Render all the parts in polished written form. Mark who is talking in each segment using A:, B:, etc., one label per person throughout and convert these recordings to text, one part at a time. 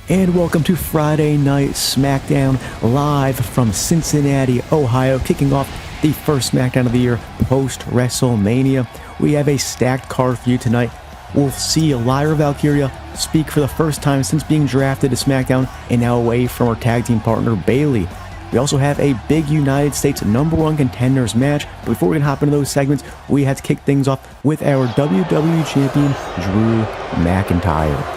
A: And welcome to Friday Night Smackdown, live from Cincinnati, Ohio, kicking off the first Smackdown of the year post-WrestleMania. We have a stacked card for you tonight. We'll see Lyra Valkyria speak for the first time since being drafted to SmackDown and now away from her tag team partner, Bayley. We also have a big United States #1 Contenders match. But before we can hop into those segments, we had to kick things off with our WWE Champion Drew McIntyre.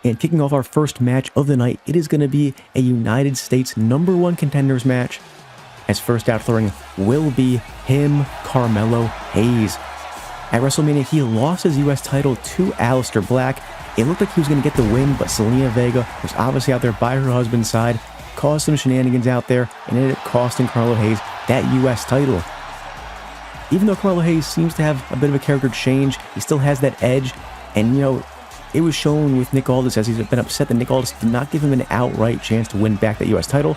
A: And kicking off our first match of the night, it is going to be a United States #1 Contenders match. As first out for the ring will be him, Carmelo Hayes. At WrestleMania, he lost his US title to Aleister Black. It looked like he was going to get the win, but Zelina Vega was obviously out there by her husband's side, caused some shenanigans out there, and ended up costing Carmelo Hayes that US title. Even though Carmelo Hayes seems to have a bit of a character change, he still has that edge, and it was shown with Nick Aldis as he's been upset that Nick Aldis did not give him an outright chance to win back that US title,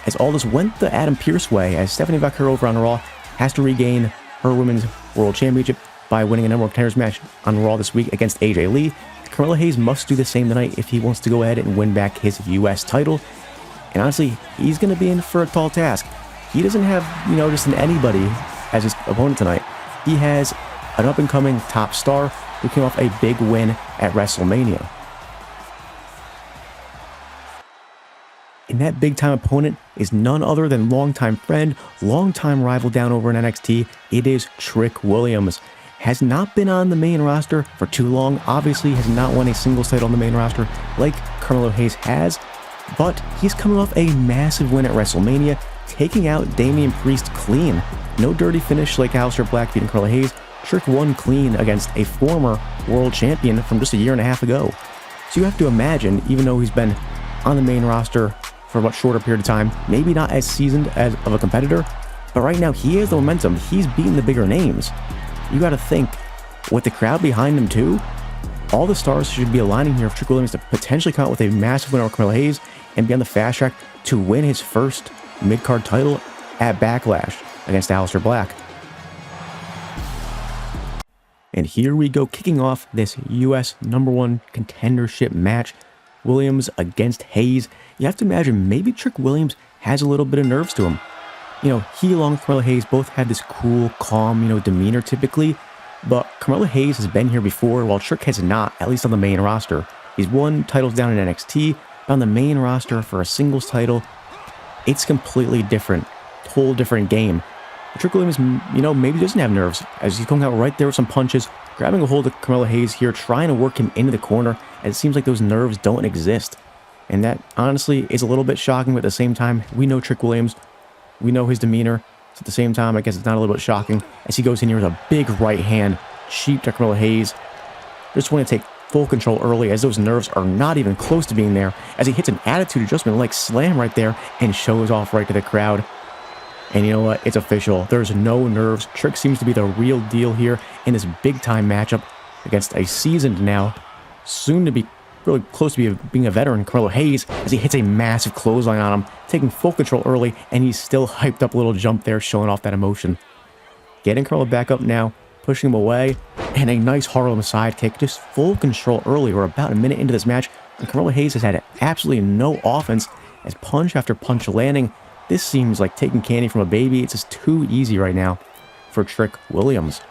A: as Aldis went the Adam Pearce way, as Stephanie Valkyria over on Raw has to regain her Women's World Championship by winning a #1 Contenders match on Raw this week against AJ Lee. Carmelo Hayes must do the same tonight if he wants to go ahead and win back his US title, and honestly, he's going to be in for a tall task. He doesn't have, just an anybody as his opponent tonight. He has an up-and-coming top star who came off a big win at WrestleMania. And that big-time opponent is none other than longtime friend, longtime rival down over in NXT. It is Trick Williams. Has not been on the main roster for too long. Obviously has not won a singles title on the main roster like Carmelo Hayes has. But he's coming off a massive win at WrestleMania, taking out Damian Priest clean. No dirty finish like Aleister Black beating Carmelo Hayes. Trick won clean against a former world champion from just a year and a half ago. So you have to imagine, even though he's been on the main roster for a much shorter period of time, maybe not as seasoned as of a competitor, but right now he has the momentum. He's beating the bigger names. You got to think, with the crowd behind him too, all the stars should be aligning here for Trick Williams to potentially come out with a massive win over Carmelo Hayes and be on the fast track to win his first mid-card title at Backlash against Aleister Black. And here we go, kicking off this US #1 contendership match. Williams against Hayes. You have to imagine maybe Trick Williams has a little bit of nerves to him. He along with Carmelo Hayes both had this cool, calm, demeanor typically. But Carmelo Hayes has been here before, while Trick has not, at least on the main roster. He's won titles down in NXT, but on the main roster for a singles title, it's completely different. Whole different game. Trick Williams, you know, maybe doesn't have nerves, as he's going out right there with some punches, grabbing a hold of Carmelo Hayes here, trying to work him into the corner, and it seems like those nerves don't exist. And that, honestly, is a little bit shocking, but at the same time, we know Trick Williams, we know his demeanor, so at the same time, I guess it's not a little bit shocking, as he goes in here with a big right hand, cheap to Carmelo Hayes. Just want to take full control early, as those nerves are not even close to being there, as he hits an attitude adjustment like slam right there, and shows off right to the crowd. And you know what? It's official. There's no nerves. Trick seems to be the real deal here in this big-time matchup against a seasoned now, soon to be really close to being a veteran, Carmelo Hayes, as he hits a massive clothesline on him, taking full control early, and he's still hyped up a little jump there, showing off that emotion. Getting Carmelo back up now, pushing him away, and a nice Harlem sidekick, just full control early. We're about a minute into this match, and Carmelo Hayes has had absolutely no offense, as punch after punch landing. This seems like taking candy from a baby. It's just too easy right now for Trick Williams.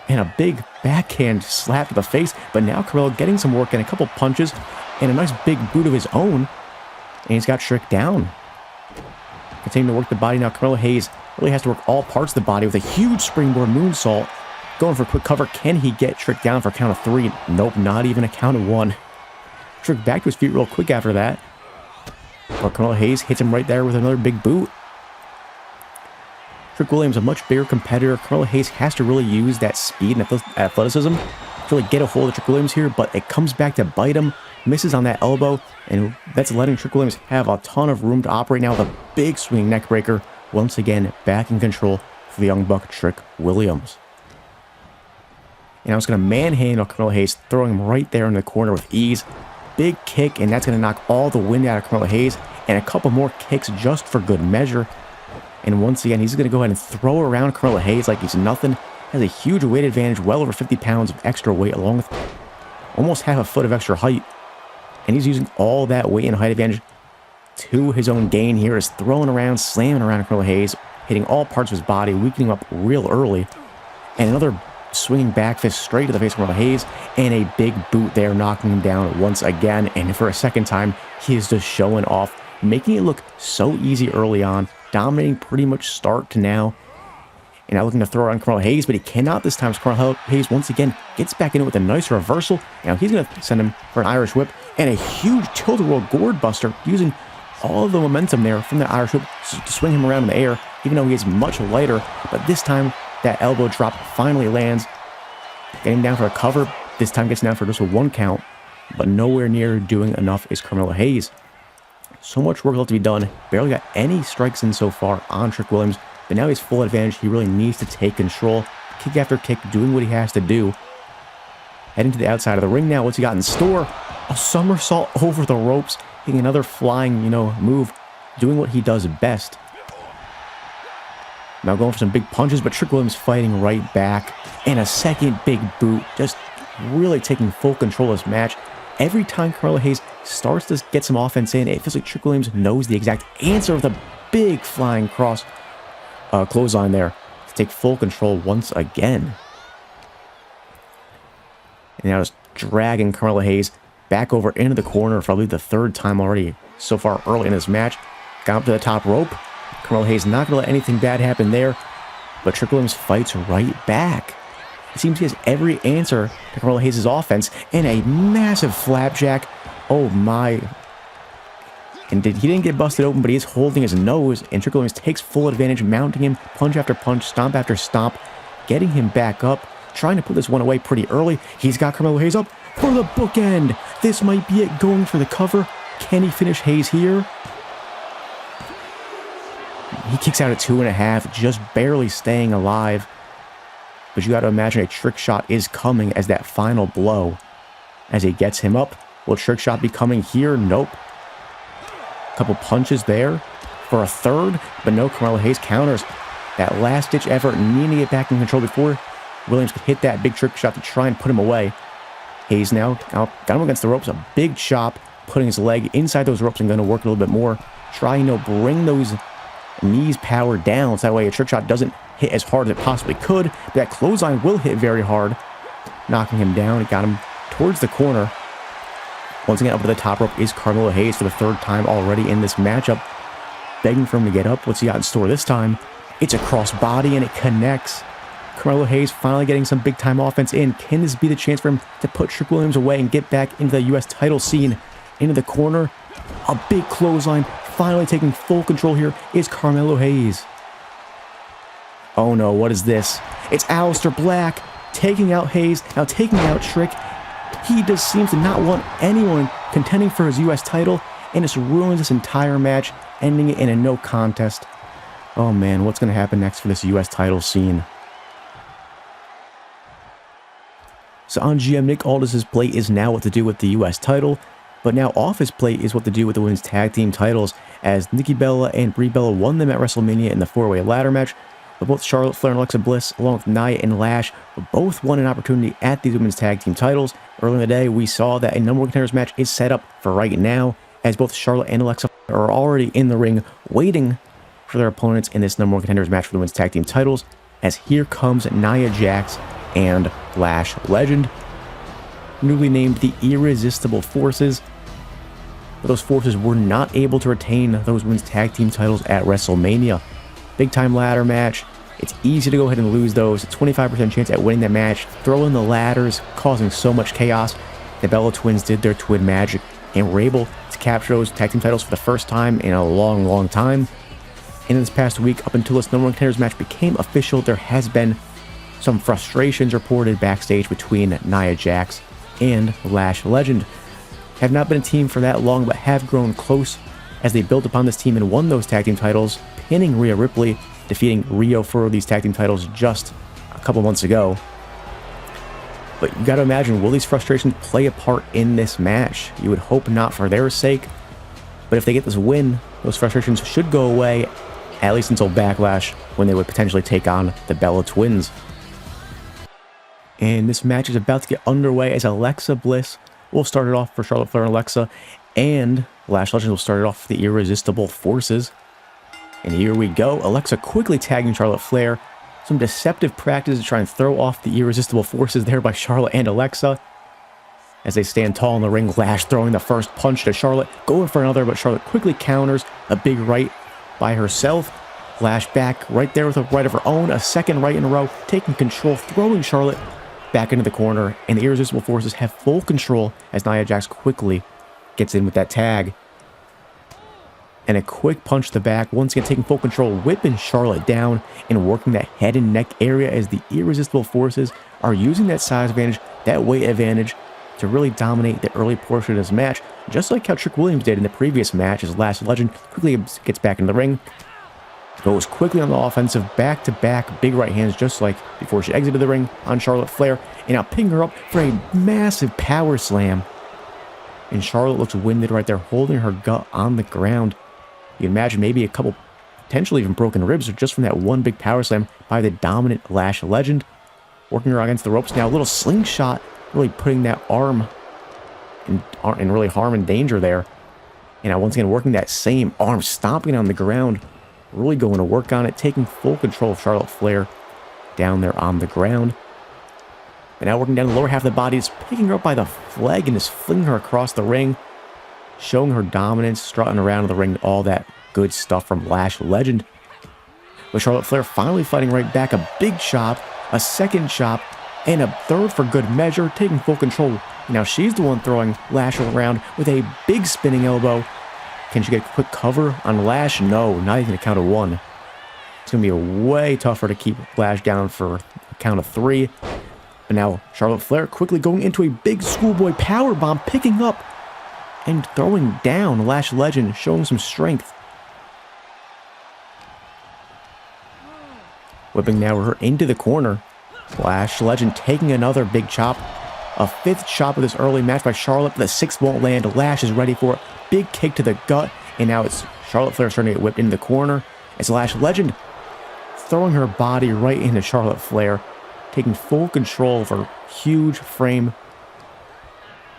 A: And a big backhand slap to the face, but now Carmelo getting some work and a couple punches and a nice big boot of his own. And he's got Trick down. Continuing to work the body now, Carmelo Hayes really has to work all parts of the body with a huge springboard moonsault. Going for a quick cover. Can he get Trick down for a count of 3? Nope, not even a count of 1. Trick back to his feet real quick after that. But Carmelo Hayes hits him right there with another big boot. Trick Williams, a much bigger competitor. Carmelo Hayes has to really use that speed and athleticism to really get a hold of Trick Williams here, but it comes back to bite him, misses on that elbow, and that's letting Trick Williams have a ton of room to operate now with a big swinging neck breaker. Once again, back in control for the young buck, Trick Williams. And I was going to manhandle Carmelo Hayes, throwing him right there in the corner with ease. Big kick, and that's going to knock all the wind out of Carmelo Hayes, and a couple more kicks just for good measure. And once again, he's going to go ahead and throw around Carmelo Hayes like he's nothing. Has a huge weight advantage, well over 50 pounds of extra weight, along with almost half a foot of extra height. And he's using all that weight and height advantage to his own gain here, is throwing around, slamming around Carmelo Hayes, hitting all parts of his body, weakening him up real early. And another swinging back fist straight to the face of Carmelo Hayes, and a big boot there, knocking him down once again. And for a second time, he is just showing off, making it look so easy early on, dominating pretty much start to now. And now looking to throw around Carmelo Hayes, but he cannot this time. Carmelo Hayes once again gets back in it with a nice reversal. Now he's going to send him for an Irish whip and a huge tilt-a-whirl gourd buster, using all of the momentum there from the Irish whip to swing him around in the air, even though he is much lighter. But this time, that elbow drop finally lands. Getting down for a cover. This time gets down for just a 1 count, but nowhere near doing enough is Carmelo Hayes. So much work left to be done. Barely got any strikes in so far on Trick Williams, but now he has full advantage. He really needs to take control. Kick after kick, doing what he has to do. Heading to the outside of the ring now. What's he got in store? A somersault over the ropes, hitting another flying, move, doing what he does best. Now going for some big punches, but Trick Williams fighting right back. And a second big boot, just really taking full control of this match. Every time Carmelo Hayes starts to get some offense in, it feels like Trick Williams knows the exact answer with a big flying clothesline there to take full control once again. And now just dragging Carmelo Hayes back over into the corner for probably the 3rd time already so far early in this match. Got up to the top rope. Carmelo Hayes not going to let anything bad happen there, but Trick Williams fights right back. It seems he has every answer to Carmelo Hayes' offense, and a massive flapjack. Oh my. And he didn't get busted open, but he is holding his nose, and Trick Williams takes full advantage, mounting him punch after punch, stomp after stomp, getting him back up, trying to put this one away pretty early. He's got Carmelo Hayes up for the bookend. This might be it, going for the cover. Can he finish Hayes here? He kicks out at 2.5, just barely staying alive. But you got to imagine a trick shot is coming as that final blow. As he gets him up, will trick shot be coming here? Nope. Couple punches there for a 3rd, but no, Carmelo Hayes counters. That last-ditch effort, needing to get back in control before Williams could hit that big trick shot to try and put him away. Hayes now got him against the ropes, a big chop, putting his leg inside those ropes and going to work a little bit more. Trying to bring those knees power down so that way a trick shot doesn't hit as hard as it possibly could. But that clothesline will hit very hard, knocking him down. It got him towards the corner. Once again, up to the top rope is Carmelo Hayes for the 3rd time already in this matchup, begging for him to get up. What's he got in store this time? It's a crossbody and it connects. Carmelo Hayes finally getting some big-time offense in. Can this be the chance for him to put Trick Williams away and get back into the U.S. title scene? Into the corner. A big clothesline. Finally taking full control here is Carmelo Hayes. Oh no, what is this? It's Aleister Black taking out Hayes, now taking out Trick. He just seems to not want anyone contending for his U.S. title, and just ruins this entire match, ending it in a no contest. Oh man, what's going to happen next for this U.S. title scene? So on GM, Nick Aldis's plate is now what to do with the U.S. title, but now off his plate is what to do with the women's tag team titles, as Nikki Bella and Brie Bella won them at WrestleMania in the 4-way ladder match, but both Charlotte Flair and Alexa Bliss, along with Nia and Lash, both won an opportunity at these women's tag team titles. Earlier in the day, we saw that a number one contenders match is set up for right now, as both Charlotte and Alexa are already in the ring waiting for their opponents in this number one contenders match for the women's tag team titles, as here comes Nia Jax and Lash Legend, newly named the Irresistible Forces. But those forces were not able to retain those women's tag team titles at WrestleMania. Big time ladder match. It's easy to go ahead and lose those. A 25% chance at winning that match. Throw in the ladders, causing so much chaos. The Bella Twins did their twin magic and were able to capture those tag team titles for the first time in a long, long time. And this past week, up until this number one contenders match became official, there has been some frustrations reported backstage between Nia Jax and Lash Legend. Have not been a team for that long, but have grown close as they built upon this team and won those tag team titles, pinning Rhea Ripley, defeating Rio for these tag team titles just a couple months ago. But you got to imagine, will these frustrations play a part in this match? You would hope not for their sake, but if they get this win, those frustrations should go away, at least until Backlash, when they would potentially take on the Bella Twins. And this match is about to get underway as Alexa Bliss will start it off for Charlotte Flair and Alexa, and Lash Legend will start it off for the Irresistible Forces. And here we go, Alexa quickly tagging Charlotte Flair. Some deceptive practice to try and throw off the Irresistible Forces there by Charlotte and Alexa. As they stand tall in the ring, Lash throwing the first punch to Charlotte, going for another, but Charlotte quickly counters a big right by herself. Lash back right there with a right of her own, a second right in a row, taking control, throwing Charlotte back into the corner, and the Irresistible Forces have full control as Nia Jax quickly gets in with that tag. And a quick punch to the back, once again taking full control, whipping Charlotte down and working that head and neck area as the Irresistible Forces are using that size advantage, that weight advantage, to really dominate the early portion of this match, just like how Trick Williams did in the previous match as Lash Legend quickly gets back in the ring. Goes quickly on the offensive, back-to-back big right hands, just like before she exited the ring on Charlotte Flair, and now picking her up for a massive power slam. And Charlotte looks winded right there, holding her gut on the ground. You can imagine maybe a couple, potentially even broken ribs, just from that one big power slam by the dominant Lash Legend. Working her against the ropes now, a little slingshot, really putting that arm in really harm and danger there. And now once again working that same arm, stomping on the ground, really going to work on it, taking full control of Charlotte Flair down there on the ground. And now working down the lower half of the body, just picking her up by the flag and just flinging her across the ring, showing her dominance, strutting around in the ring, all that good stuff from Lash Legend. With Charlotte Flair finally fighting right back, a big chop, a second chop, and a third for good measure, taking full control. Now she's the one throwing Lash around with a big spinning elbow. Can she get a quick cover on Lash? No, not even a count of one. It's going to be way tougher to keep Lash down for a count of three. But now Charlotte Flair quickly going into a big schoolboy powerbomb, picking up and throwing down Lash Legend, showing some strength. Whipping now her into the corner. Lash Legend taking another big chop. A fifth chop of this early match by Charlotte. The sixth won't land. Lash is ready for it. Big kick to the gut. And now it's Charlotte Flair starting to get whipped into the corner. It's Lash Legend throwing her body right into Charlotte Flair, taking full control of her huge frame.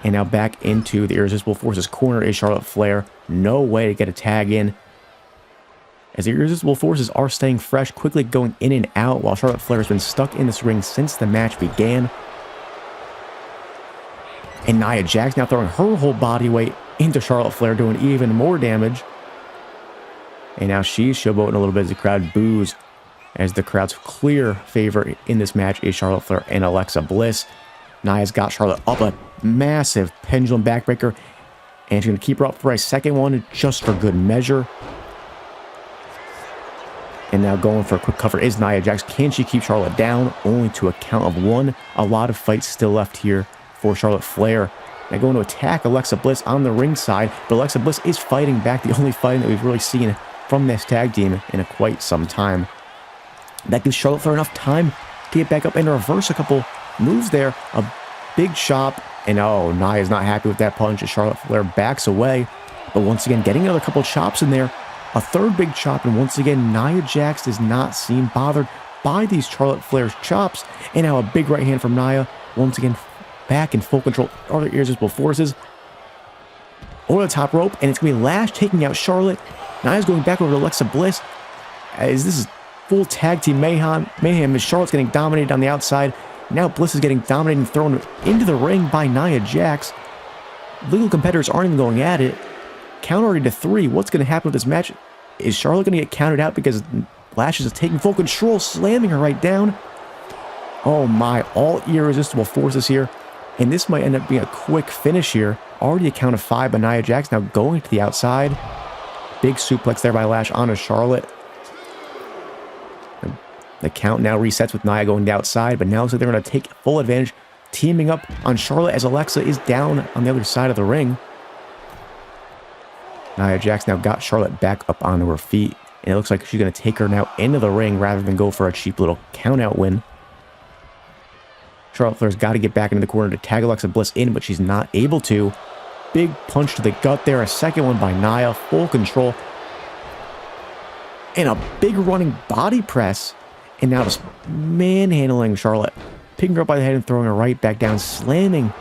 A: And now back into the Irresistible Forces corner is Charlotte Flair. No way to get a tag in, as the Irresistible Forces are staying fresh, quickly going in and out, while Charlotte Flair has been stuck in this ring since the match began. And Nia Jax now throwing her whole body weight into Charlotte Flair, doing even more damage. And now she's showboating a little bit as the crowd boos as the crowd's clear favorite in this match is Charlotte Flair and Alexa Bliss. Nia's got Charlotte up a massive pendulum backbreaker, and she's going to keep her up for a second one just for good measure. And now going for a quick cover is Nia Jax. Can she keep Charlotte down? Only to a count of one. A lot of fights still left here for Charlotte Flair. Now going to attack Alexa Bliss on the ringside, but Alexa Bliss is fighting back. The only fighting that we've really seen from this tag team in quite some time. That gives Charlotte Flair enough time to get back up and reverse a couple moves there. A big chop, and oh, Nia's not happy with that punch as Charlotte Flair backs away. But once again, getting another couple chops in there. A third big chop, and once again, Nia Jax does not seem bothered by these Charlotte Flair's chops. And now a big right hand from Nia. Once again, back in full control. Other irresistible forces. Over the top rope, and it's going to be Lash taking out Charlotte. Nia's going back over to Alexa Bliss. As this is full tag team mayhem as Charlotte's getting dominated on the outside. Now Bliss is getting dominated and thrown into the ring by Nia Jax. Legal competitors aren't even going at it. Count already to 3. What's going to happen with this match? Is Charlotte going to get counted out because Lash is taking full control, slamming her right down? Oh my, all irresistible forces here. And this might end up being a quick finish here. Already a count of 5 by Nia Jax, now going to the outside. Big suplex there by Lash onto Charlotte. The count now resets with Nia going to the outside, but now looks like they're going to take full advantage, teaming up on Charlotte as Alexa is down on the other side of the ring. Nia Jax now got Charlotte back up onto her feet, and it looks like she's going to take her now into the ring rather than go for a cheap little count-out win. Charlotte Flair's got to get back into the corner to tag Alexa Bliss in, but she's not able to. Big punch to the gut there, a second one by Nia, full control. And a big running body press. And now just manhandling Charlotte. Picking her up by the head and throwing her right back down, slamming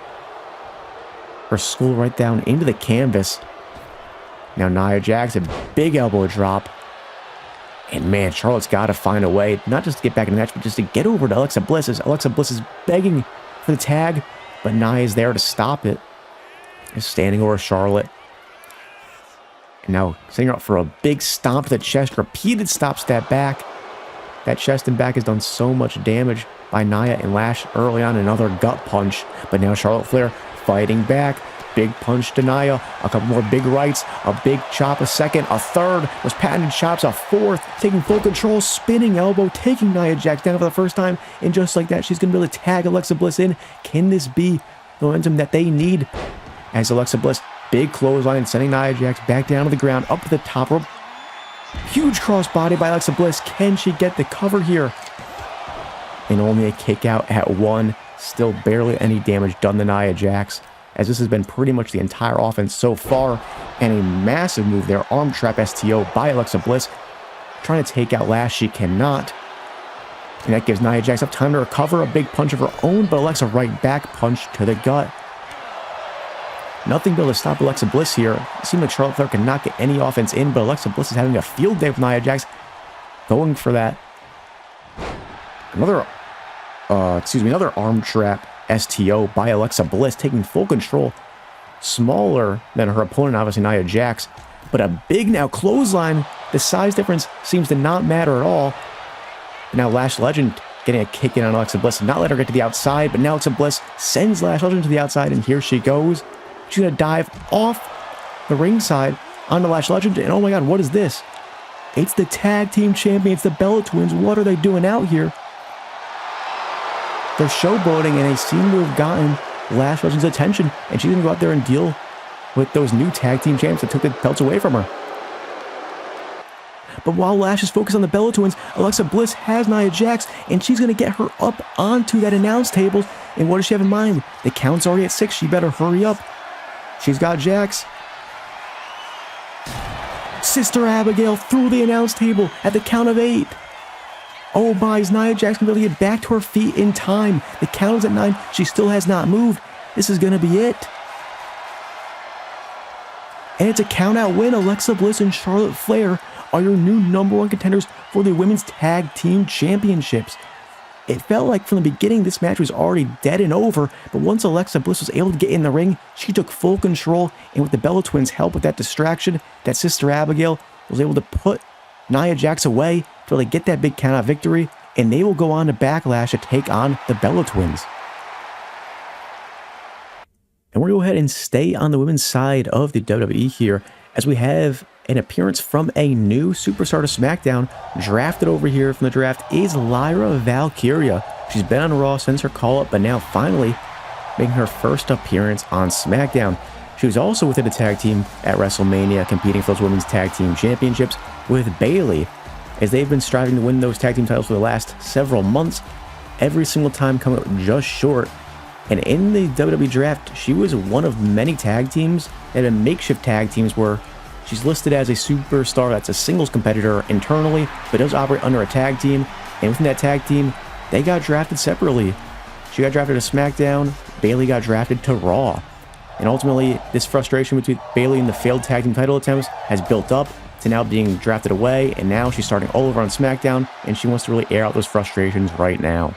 A: her skull right down into the canvas. Now Nia Jax, a big elbow drop. And man, Charlotte's got to find a way, not just to get back in the match, but just to get over to Alexa Bliss, as Alexa Bliss is begging for the tag, but Nia is there to stop it. Is standing over Charlotte. And now setting her up for a big stomp to the chest, repeated stop stab back. That chest and back has done so much damage by Nia and Lash early on. Another gut punch, but now Charlotte Flair fighting back. Big punch to Nia, a couple more big rights, a big chop, a second, a third, was patented chops, a fourth, taking full control, spinning elbow, taking Nia Jax down for the first time, and just like that, she's going to be able to tag Alexa Bliss in. Can this be the momentum that they need? As Alexa Bliss, big clothesline, sending Nia Jax back down to the ground, up to the top rope. Huge crossbody by Alexa Bliss. Can she get the cover here? And only a kick out at 1. Still barely any damage done to Nia Jax, as this has been pretty much the entire offense so far. And a massive move there, arm trap STO by Alexa Bliss. Trying to take out Lash, she cannot. And that gives Nia Jax up time to recover. A big punch of her own, but Alexa right back punch to the gut. Nothing able to stop Alexa Bliss here. It seemed like Charlotte Flair cannot get any offense in, but Alexa Bliss is having a field day with Nia Jax. Going for that. Another arm trap STO by Alexa Bliss, taking full control. Smaller than her opponent, obviously Nia Jax, but a big now clothesline. The size difference seems to not matter at all. But now Lash Legend getting a kick in on Alexa Bliss, not let her get to the outside, but now Alexa Bliss sends Lash Legend to the outside, and here she goes. She's going to dive off the ringside onto Lash Legend, and oh my god, what is this? It's the tag team champions, the Bella Twins. What are they doing out here? They're showboating, and they seem to have gotten Lash Legend's attention, and she's going to go out there and deal with those new tag team champs that took the belts away from her. But while Lash is focused on the Bella Twins, Alexa Bliss has Nia Jax, and she's going to get her up onto that announce table. And what does she have in mind? The count's already at 6. She better hurry up. She's got Jax. Sister Abigail through the announce table at the count of 8. Oh my, is Nia Jax going to be able to get back to her feet in time? The count is at 9. She still has not moved. This is going to be it. And it's a count-out win. Alexa Bliss and Charlotte Flair are your new #1 contenders for the Women's Tag Team Championships. It felt like from the beginning this match was already dead and over, but once Alexa Bliss was able to get in the ring, she took full control, and with the Bella Twins' help with that distraction, that Sister Abigail was able to put Nia Jax away to really get that big count-out victory, and they will go on to Backlash to take on the Bella Twins. And we're going to go ahead and stay on the women's side of the WWE here, as we have an appearance from a new superstar to SmackDown. Drafted over here from the draft is Lyra Valkyria. She's been on Raw since her call-up, but now finally making her first appearance on SmackDown. She was also within a tag team at WrestleMania, competing for those women's tag team championships with Bayley, as they've been striving to win those tag team titles for the last several months, every single time coming up just short. And in the WWE draft, she was one of many tag teams that have been makeshift tag teams where she's listed as a superstar that's a singles competitor internally, but does operate under a tag team. And within that tag team, they got drafted separately. She got drafted to SmackDown, Bayley got drafted to Raw. And ultimately, this frustration between Bayley and the failed tag team title attempts has built up to now being drafted away, and now she's starting all over on SmackDown, and she wants to really air out those frustrations right now.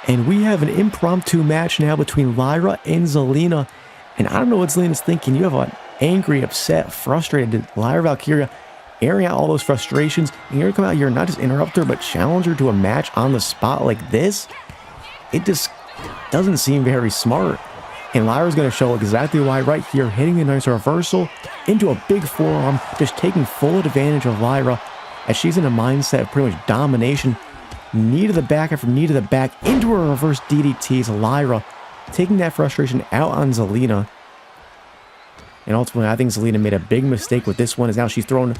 A: And we have an impromptu match now between Lyra and Zelina. And I don't know what Zelina's thinking. You have an angry, upset, frustrated Lyra Valkyria airing out all those frustrations. And you're going to come out here and not just interrupt her, but challenge her to a match on the spot like this? It just doesn't seem very smart. And Lyra's going to show exactly why right here, hitting a nice reversal into a big forearm, just taking full advantage of Lyra as she's in a mindset of pretty much domination. Knee to the back after knee to the back into a reverse DDT as Lyra taking that frustration out on Zelina. And ultimately, I think Zelina made a big mistake with this one, as now she's thrown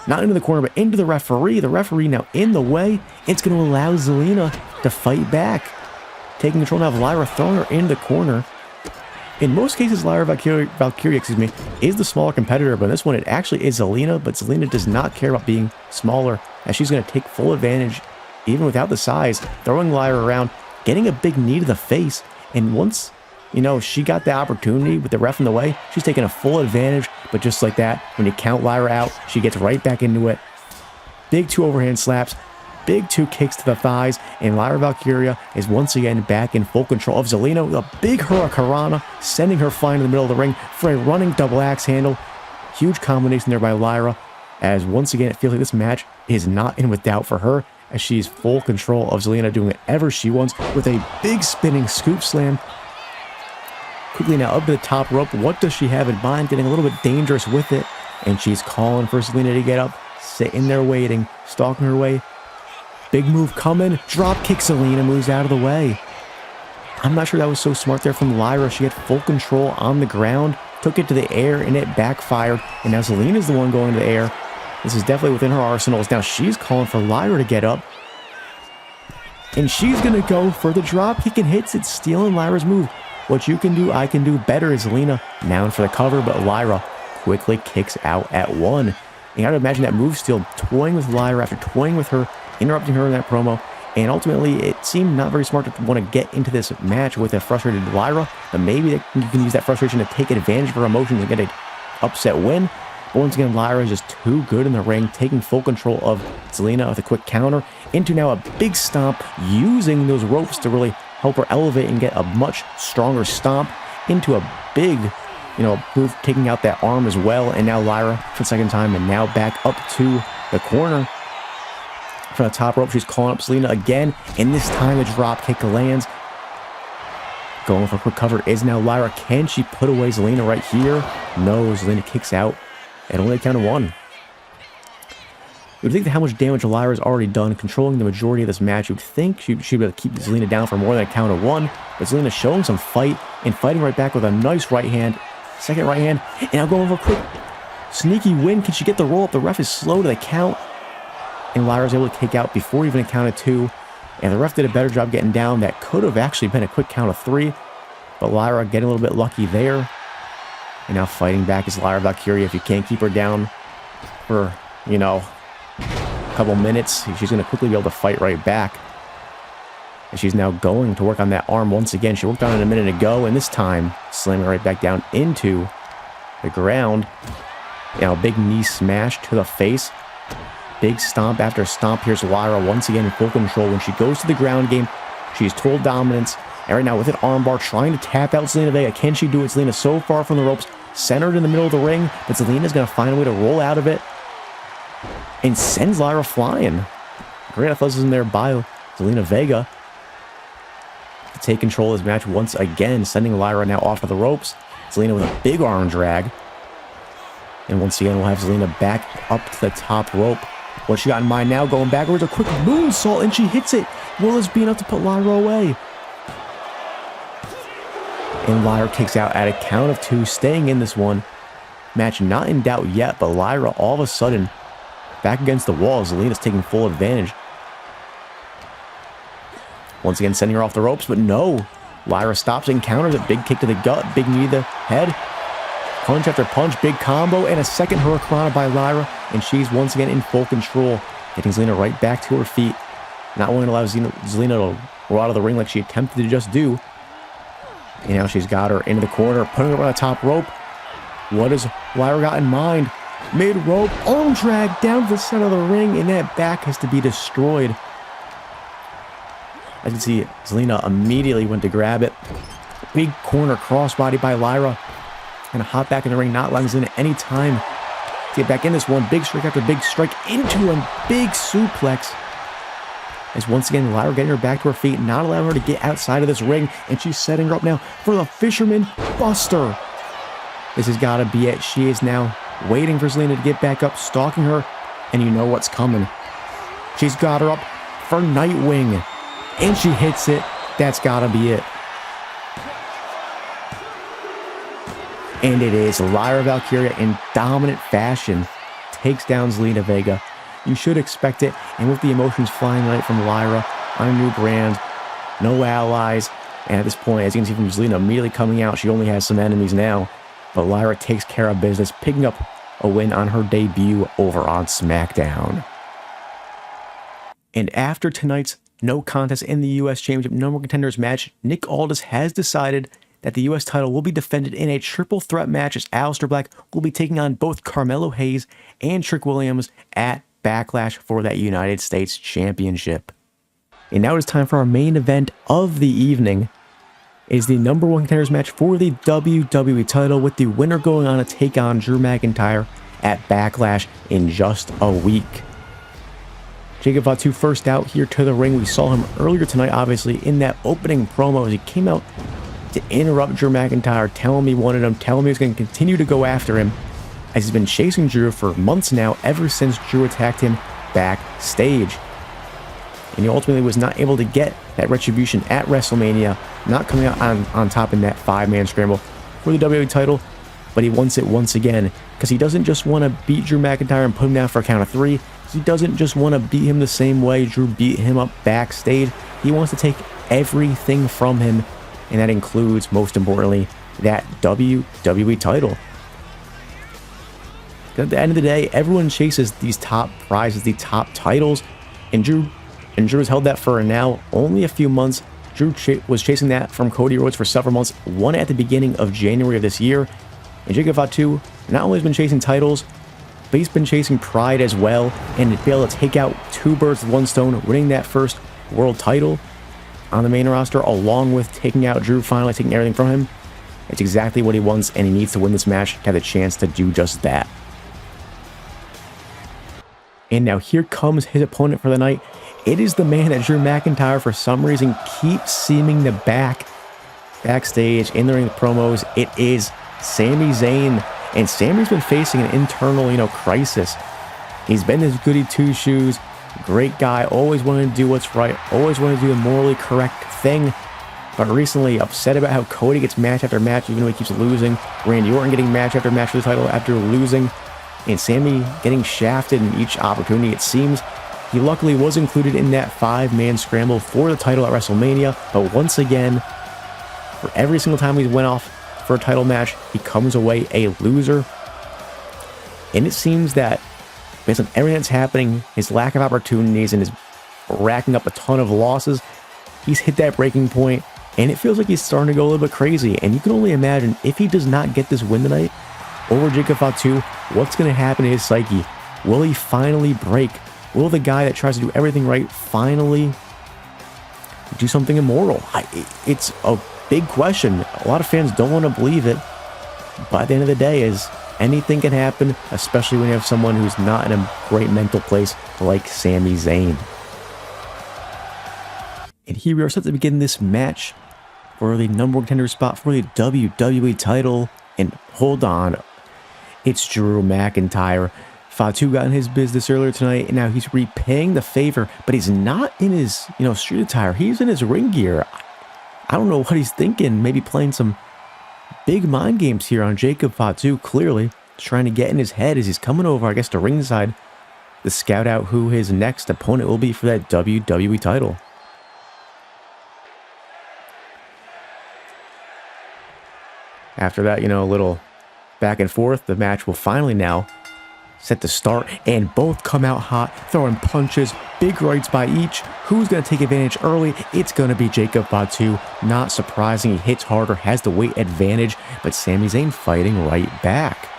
A: not into the corner, but into the referee. The referee now in the way. It's going to allow Zelina to fight back. Taking control now of Lyra, throwing her into the corner. In most cases, Lyra Valkyria, is the smaller competitor, but in this one, it actually is Zelina, but Zelina does not care about being smaller, as she's going to take full advantage, even without the size, throwing Lyra around, getting a big knee to the face, and once, she got the opportunity with the ref in the way, she's taking a full advantage, but just like that, when you count Lyra out, she gets right back into it. Big 2 overhand slaps, big 2 kicks to the thighs, and Lyra Valkyria is once again back in full control of Zelina with a big hurricanrana, sending her flying to the middle of the ring for a running double axe handle. Huge combination there by Lyra, as once again, it feels like this match is not in with doubt for her, as she's full control of Zelina, doing whatever she wants with a big spinning scoop slam. Quickly now up to the top rope. What does she have in mind? Getting a little bit dangerous with it. And she's calling for Zelina to get up. Sitting there waiting. Stalking her way. Big move coming. Drop kick. Zelina moves out of the way. I'm not sure that was so smart there from Lyra. She had full control on the ground. Took it to the air and it backfired. And now Zelina's the one going to the air. This is definitely within her arsenals. Now she's calling for Lyra to get up. And she's going to go for the drop kick and hits it, stealing Lyra's move. What you can do, I can do better is Zelina now in for the cover, but Lyra quickly kicks out at 1. You got to imagine that move steal, toying with Lyra after toying with her, interrupting her in that promo. And ultimately, it seemed not very smart to want to get into this match with a frustrated Lyra, but maybe you can use that frustration to take advantage of her emotions and get an upset win. But once again, Lyra is just too good in the ring, taking full control of Zelina with a quick counter into now a big stomp, using those ropes to really help her elevate and get a much stronger stomp into a big, move, taking out that arm as well. And now Lyra for the second time, and now back up to the corner. From the top rope, she's calling up Zelina again, and this time the drop kick lands. Going for a quick cover is now Lyra. Can she put away Zelina right here? No, Zelina kicks out. And only a count of 1. You would think that how much damage Lyra's already done, controlling the majority of this match. You'd think she'd be able to keep Zelina down for more than a count of one. But Zelina showing some fight and fighting right back with a nice right hand. Second right hand. And now going over a quick sneaky win. Can she get the roll up? The ref is slow to the count. And Lyra's able to take out before even a count of two. And the ref did a better job getting down. That could have actually been a quick count of three. But Lyra getting a little bit lucky there. And now fighting back is Lyra Valkyria. If you can't keep her down for, you know, a couple minutes, she's going to quickly be able to fight right back. And she's now going to work on that arm once again. She worked on it a minute ago, and this time slamming right back down into the ground. Now, big knee smash to the face. Big stomp after stomp. Here's Lyra once again in full control. When she goes to the ground game, she's total dominance. And right now with an armbar, trying to tap out Zelina Vega. Can she do it? Zelina so far from the ropes, centered in the middle of the ring, but Zelina's going to find a way to roll out of it and sends Lyra flying. Great athleticism there by Zelina Vega to take control of this match once again, sending Lyra now off of the ropes. Zelina with a big arm drag. And once again, we'll have Zelina back up to the top rope. What she got in mind now, going backwards, a quick moonsault, and she hits it. Will this be enough to put Lyra away? And Lyra kicks out at a count of two, staying in this one. Match not in doubt yet, but Lyra all of a sudden back against the wall. Zelina's taking full advantage. Once again, sending her off the ropes, but no. Lyra stops and counters it. Big kick to the gut, big knee to the head. Punch after punch, big combo, and a second Hurricanrana by Lyra. And she's once again in full control, getting Zelina right back to her feet. Not willing to allow Zelina to roll out of the ring like she attempted to just do. And now she's got her into the corner, putting her on the top rope. What has Lyra got in mind? Mid-rope, arm drag down to the center of the ring, and that back has to be destroyed. As you can see, Zelina immediately went to grab it. Big corner crossbody by Lyra. And a hop back in the ring, not allowing Zelina any time to get back in this one. Big strike after big strike into a big suplex. As once again, Lyra getting her back to her feet, not allowing her to get outside of this ring. And she's setting her up now for the Fisherman Buster. This has got to be it. She is now waiting for Zelina to get back up, stalking her. And you know what's coming. She's got her up for Nightwing. And she hits it. That's got to be it. And it is. Lyra Valkyria in dominant fashion takes down Zelina Vega. You should expect it. And with the emotions flying right from Lyra on a new brand, no allies. And at this point, as you can see from Zelina immediately coming out, she only has some enemies now. But Lyra takes care of business, picking up a win on her debut over on Smackdown. And after tonight's no contest in the U.S. Championship number one contenders match, Nick Aldis has decided that the U.S. title will be defended in a triple threat match as Aleister Black will be taking on both Carmelo Hayes and Trick Williams at Backlash for that United States Championship. And now it's time for our main event of the evening. It is the number one contenders match for the WWE title, with the winner going on to take on Drew McIntyre at Backlash in just a week. Jacob Fatu first out here to the ring. We saw him earlier tonight, obviously, in that opening promo as he came out to interrupt Drew McIntyre, telling him he wanted him, telling him he was going to continue to go after him, as he's been chasing Drew for months now, ever since Drew attacked him backstage. And he ultimately was not able to get that retribution at WrestleMania, not coming out on top in that 5-man scramble for the WWE title, but he wants it once again, because he doesn't just want to beat Drew McIntyre and put him down for a count of 3. He doesn't just want to beat him the same way Drew beat him up backstage. He wants to take everything from him, and that includes, most importantly, that WWE title. At the end of the day, everyone chases these top prizes, the top titles, and Drew has held that for now only a few months. Drew was chasing that from Cody Rhodes for several months, won at the beginning of January of this year. And Jacob Fatu not only has been chasing titles, but he's been chasing pride as well, and to be able to take out 2 birds with 1 stone, winning that first world title on the main roster, along with taking out Drew, finally taking everything from him. It's exactly what he wants, and he needs to win this match to have the chance to do just that. And now here comes his opponent for the night. It is the man that Drew McIntyre, for some reason, keeps seeming to backstage in the ring promos. It is Sami Zayn. And Sami's been facing an internal, crisis He's been this goody two-shoes, great guy, always wanted to do what's right, always wanted to do the morally correct thing. But recently, upset about how Cody gets match after match, even though he keeps losing. Randy Orton getting match after match for the title after losing. And Sammy getting shafted in each opportunity, it seems. He luckily was included in that 5-man scramble for the title at WrestleMania. But once again, for every single time he went off for a title match, he comes away a loser. And it seems that, based on everything that's happening, his lack of opportunities and his racking up a ton of losses, he's hit that breaking point. And it feels like he's starting to go a little bit crazy. And you can only imagine, if he does not get this win tonight over Jacob Fatu, what's going to happen to his psyche? Will he finally break? Will the guy that tries to do everything right finally do something immortal? It's a big question. A lot of fans don't want to believe it. But at the end of the day, anything can happen, especially when you have someone who's not in a great mental place like Sami Zayn. And here we are set to begin this match for the number 1 contender spot for the WWE title. And hold on, it's Drew McIntyre. Fatu got in his business earlier tonight, and now he's repaying the favor, but he's not in his, street attire. He's in his ring gear. I don't know what he's thinking. Maybe playing some big mind games here on Jacob Fatu, clearly. Trying to get in his head as he's coming over, I guess, to ringside to scout out who his next opponent will be for that WWE title. After that, a little back and forth, the match will finally now set to start, and both come out hot, throwing punches, big rights by each. Who's going to take advantage early? It's going to be Jacob Fatu. Not surprising, he hits harder, has the weight advantage, but Sami Zayn fighting right back.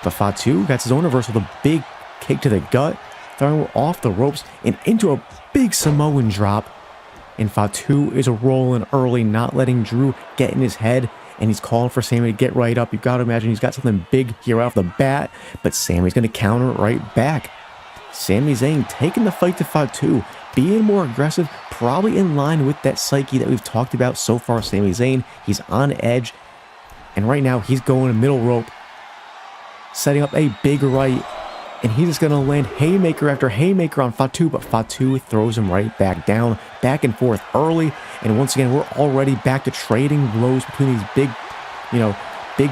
A: But Fatu gets his own reversal with a big kick to the gut, throwing off the ropes and into a big Samoan drop. And Fatu is rolling early, not letting Drew get in his head. And he's calling for Sami to get right up. You've got to imagine he's got something big here off the bat. But Sami's going to counter right back. Sami Zayn taking the fight to Fatu, being more aggressive, probably in line with that psyche that we've talked about so far. Sami Zayn, he's on edge. And right now, he's going to middle rope, setting up a big right. And he's just going to land haymaker after haymaker on Fatu, but Fatu throws him right back down, back and forth early. And once again, we're already back to trading blows between these big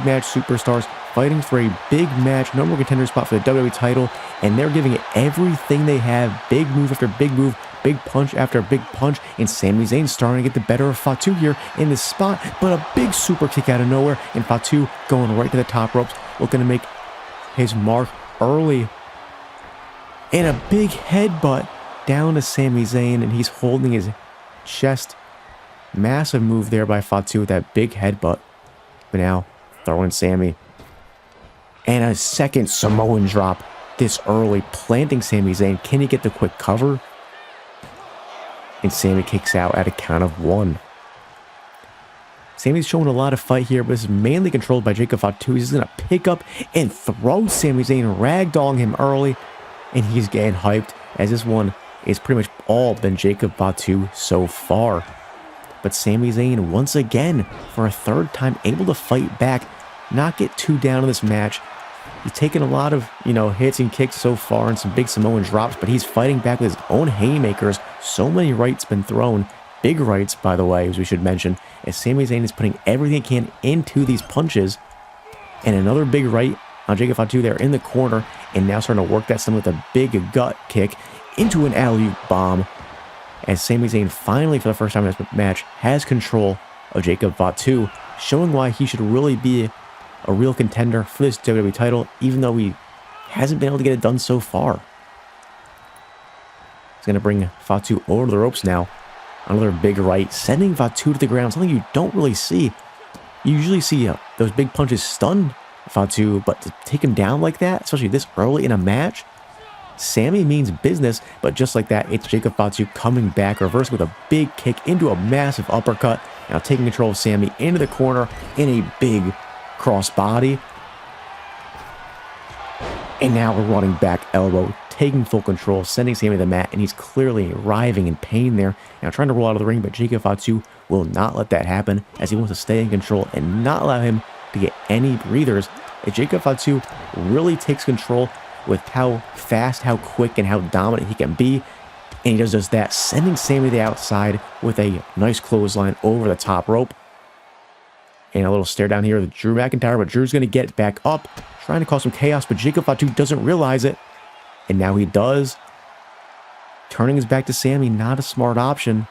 A: match superstars fighting for a big match, number 1 contender spot for the WWE title. And they're giving it everything they have. Big move after big move, big punch after big punch. And Sami Zayn starting to get the better of Fatu here in this spot. But a big super kick out of nowhere. And Fatu going right to the top ropes, looking to make his mark early. And a big headbutt down to Sami Zayn, and he's holding his chest. Massive move there by Fatu with that big headbutt. But now, throwing Sami. And a second Samoan drop this early, planting Sami Zayn. Can he get the quick cover? And Sami kicks out at a count of 1. Sami's showing a lot of fight here, but this is mainly controlled by Jacob Fatu. He's going to pick up and throw Sami Zayn, ragdolling him early. And he's getting hyped, as this one is pretty much all been Jacob Fatu so far. But Sami Zayn, once again, for a third time, able to fight back, not get too down in this match. He's taken a lot of, hits and kicks so far and some big Samoan drops, but he's fighting back with his own haymakers. So many rights been thrown. Big rights, by the way, as we should mention, as Sami Zayn is putting everything he can into these punches. And another big right on Jacob Fatu there in the corner, and now starting to work that stomach with a big gut kick into an alley-oop bomb. As Sami Zayn finally, for the first time in this match, has control of Jacob Fatu, showing why he should really be a real contender for this WWE title, even though he hasn't been able to get it done so far. He's going to bring Fatu over to the ropes now. Another big right, sending Fatu to the ground, something you don't really see. You usually see those big punches stun Fatu, but to take him down like that, especially this early in a match, Sami means business. But just like that, it's Jacob Fatu coming back, reverse with a big kick into a massive uppercut. Now taking control of Sami into the corner in a big crossbody. And now we're running back elbow, taking full control, sending Sami to the mat, and he's clearly writhing in pain there. Now trying to roll out of the ring, but Jacob Fatu will not let that happen, as he wants to stay in control and not allow him to get any breathers. As Jacob Fatu really takes control with how fast, how quick, and how dominant he can be. And he does just that, sending Sammy to the outside with a nice clothesline over the top rope. And a little stare down here with Drew McIntyre, but Drew's going to get back up, trying to cause some chaos, but Jacob Fatu doesn't realize it. And now he does. Turning his back to Sammy, not a smart option.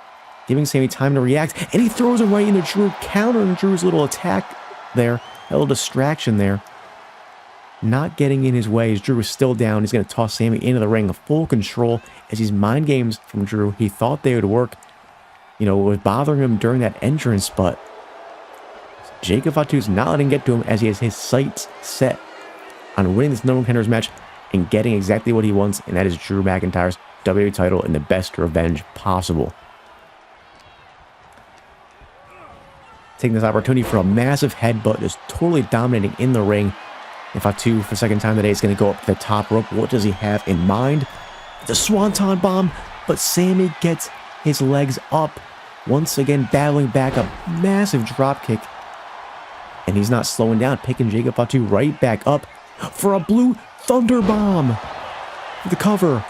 A: Giving Sammy time to react, and he throws him right into Drew, countering Drew's little attack there, a little distraction there. Not getting in his way as Drew is still down. He's going to toss Sammy into the ring, full control as these mind games from Drew. He thought they would work. You know, it was bothering him during that entrance, but Jacob Fatu's not letting get to him as he has his sights set on winning this number one contenders match and getting exactly what he wants, and that is Drew McIntyre's WWE title and the best revenge possible. Taking this opportunity for a massive headbutt, just totally dominating in the ring. And Fatu, for the second time today, is going to go up to the top rope. What does he have in mind? The Swanton Bomb, but Sammy gets his legs up. Once again, battling back, a massive drop kick. And he's not slowing down, picking Jacob Fatu right back up for a Blue Thunder Bomb for the cover.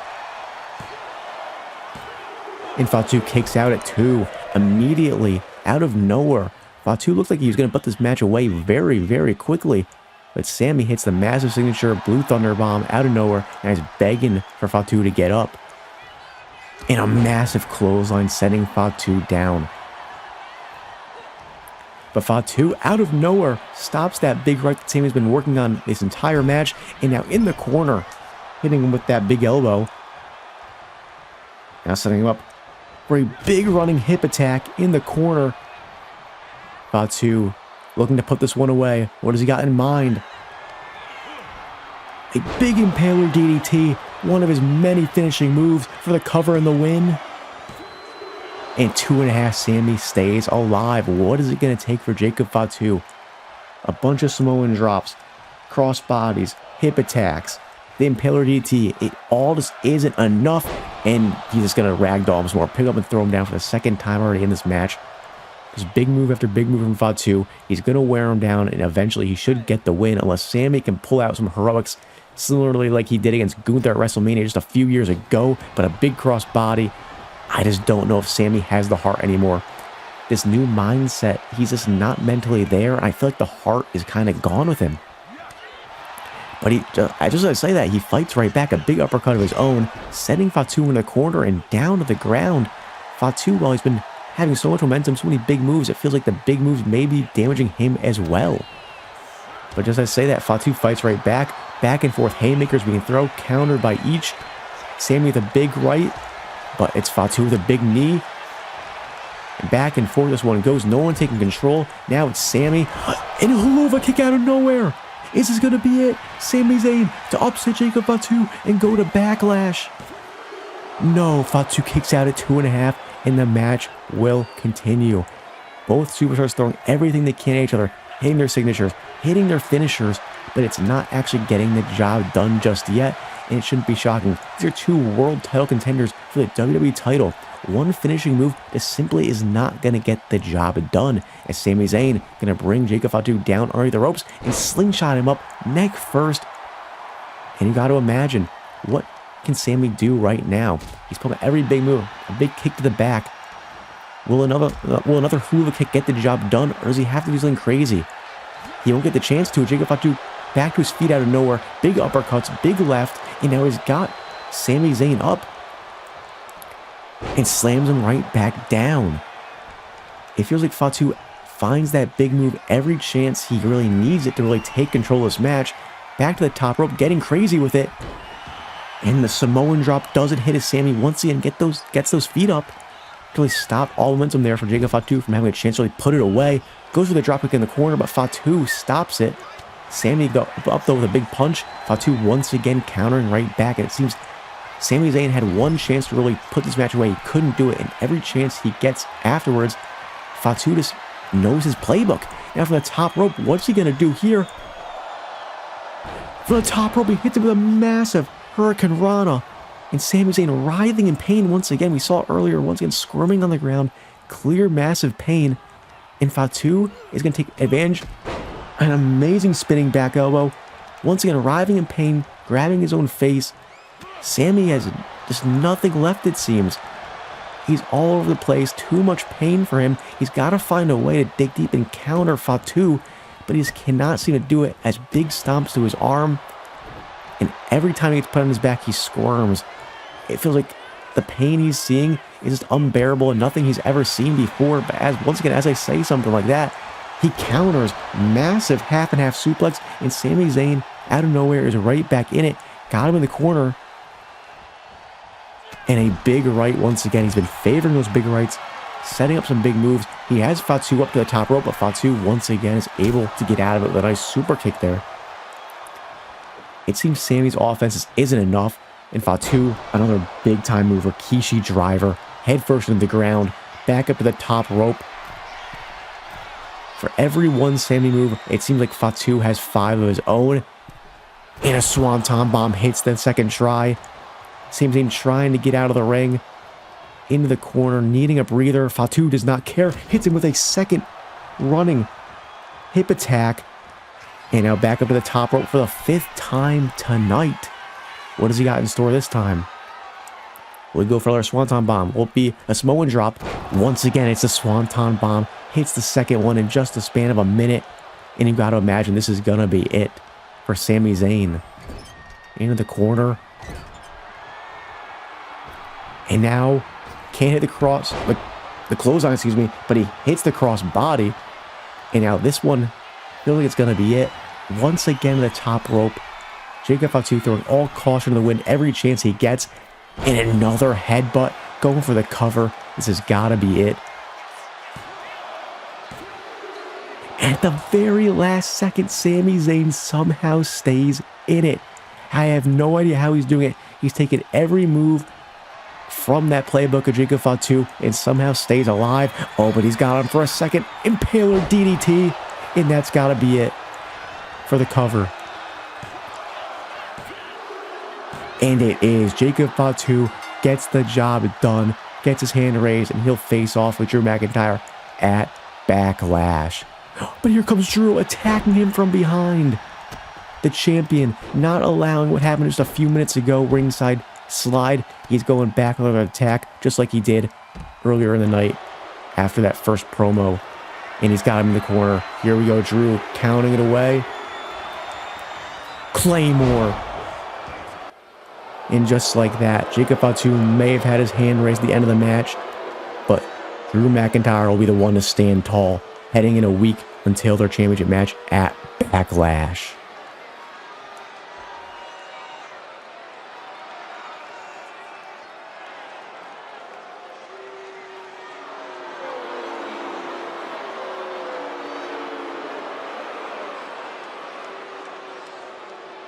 A: And Fatu kicks out at 2 immediately out of nowhere. Fatu looks like he was going to put this match away very, very quickly. But Sammy hits the massive signature Blue Thunder Bomb out of nowhere and is begging for Fatu to get up. And a massive clothesline setting Fatu down. But Fatu, out of nowhere, stops that big right that Sammy's been working on this entire match. And now in the corner, hitting him with that big elbow. Now setting him up for a big running hip attack in the corner. Fatu looking to put this one away. What has he got in mind? A big impaler DDT, one of his many finishing moves for the cover and the win. And 2.5 Sammy stays alive. What is it going to take for Jacob Fatu? A bunch of Samoan drops, cross bodies, hip attacks, the impaler DDT. It all just isn't enough. And he's just going to ragdoll him some more. Pick up and throw him down for the second time already in this match. Just big move after big move from Fatu. He's going to wear him down, and eventually he should get the win unless Sammy can pull out some heroics similarly like he did against Gunther at WrestleMania just a few years ago, but a big cross body. I just don't know if Sammy has the heart anymore. This new mindset, he's just not mentally there, and I feel like the heart is kind of gone with him. But I just want to say that he fights right back, a big uppercut of his own, setting Fatu in the corner and down to the ground. Fatu, while he's been having so much momentum, so many big moves, it feels like the big moves may be damaging him as well. But just as I say that, Fatu fights right back and forth, haymakers we can throw, countered by each. Sammy with a big right, but it's Fatu with a big knee. And back and forth this one goes, no one taking control. Now it's Sammy, and a Hulova kick out of nowhere. Is this going to be it? Sami Zayn to upset Jacob Fatu and go to Backlash. No, Fatu kicks out at 2.5. And the match will continue. Both superstars throwing everything they can at each other, hitting their signatures, hitting their finishers, but it's not actually getting the job done just yet, and it shouldn't be shocking. These are 2 world title contenders for the WWE title. One finishing move that simply is not going to get the job done, as Sami Zayn going to bring Jacob Fatu down under the ropes and slingshot him up neck first. And you got to imagine, what can Sammy do right now? He's pulling every big move, a big kick to the back. Will another Hula kick get the job done, or does he have to do something crazy? He won't get the chance to. Jacob Fatu back to his feet out of nowhere, big uppercuts, big left, and now he's got Sami Zayn up and slams him right back down. It feels like Fatu finds that big move every chance he really needs it to really take control of this match. Back to the top rope, getting crazy with it. And the Samoan drop doesn't hit as Sammy once again gets those feet up to really stop all momentum there for Jacob Fatu from having a chance to really put it away. Goes for the drop kick in the corner, but Fatu stops it. Sammy go up though with a big punch. Fatu once again countering right back, and it seems Sami Zayn had one chance to really put this match away. He couldn't do it, and every chance he gets afterwards, Fatu just knows his playbook. Now from the top rope, what's he gonna do here? From the top rope, he hits him with a massive Hurricane Rana, and Sami Zayn writhing in pain once again. We saw earlier, once again squirming on the ground, clear massive pain, and Fatu is going to take advantage. An amazing spinning back elbow, once again writhing in pain, grabbing his own face. Sami has just nothing left, it seems. He's all over the place, too much pain for him. He's got to find a way to dig deep and counter Fatu, but he just cannot seem to do it as big stomps to his arm. And every time he gets put on his back, he squirms. It feels like the pain he's seeing is just unbearable and nothing he's ever seen before. But once again, as I say something like that, he counters massive half and half suplex, and Sami Zayn out of nowhere is right back in it. Got him in the corner. And a big right once again. He's been favoring those big rights, setting up some big moves. He has Fatu up to the top rope, but Fatu once again is able to get out of it with a nice super kick there. It seems Sami's offense isn't enough, and Fatu, another big time move, Rikishi driver, head first into the ground, back up to the top rope. For every one Sami move, it seems like Fatu has 5 of his own. And a Swanton bomb hits the second try. Sami Zayn trying to get out of the ring. Into the corner, needing a breather. Fatu does not care. Hits him with a second running hip attack. And now back up to the top rope for the 5th time tonight. What does he got in store this time? We'll go for another Swanton bomb. Will it be a Samoan drop? Once again, it's a Swanton bomb. Hits the second one in just the span of a minute. And you've got to imagine this is going to be it for Sami Zayn. Into the corner. And now, can't hit the cross, the clothesline, excuse me, but he hits the cross body. And now this one, feels like it's going to be it. Once again, the top rope. Jacob Fatu throwing all caution to the wind every chance he gets. And another headbutt, going for the cover. This has got to be it. At the very last second, Sami Zayn somehow stays in it. I have no idea how he's doing it. He's taken every move from that playbook of Jacob Fatu and somehow stays alive. Oh, but he's got him for a second. Impaler DDT. And that's got to be it for the cover. And it is. Jacob Fatu gets the job done, gets his hand raised, and he'll face off with Drew McIntyre at Backlash. But here comes Drew attacking him from behind. The champion not allowing what happened just a few minutes ago, ringside slide. He's going back on an attack just like he did earlier in the night after that first promo. And he's got him in the corner. Here we go, Drew counting it away. Claymore. And just like that, Jacob Fatu may have had his hand raised at the end of the match, but Drew McIntyre will be the one to stand tall heading in a week until their championship match at Backlash.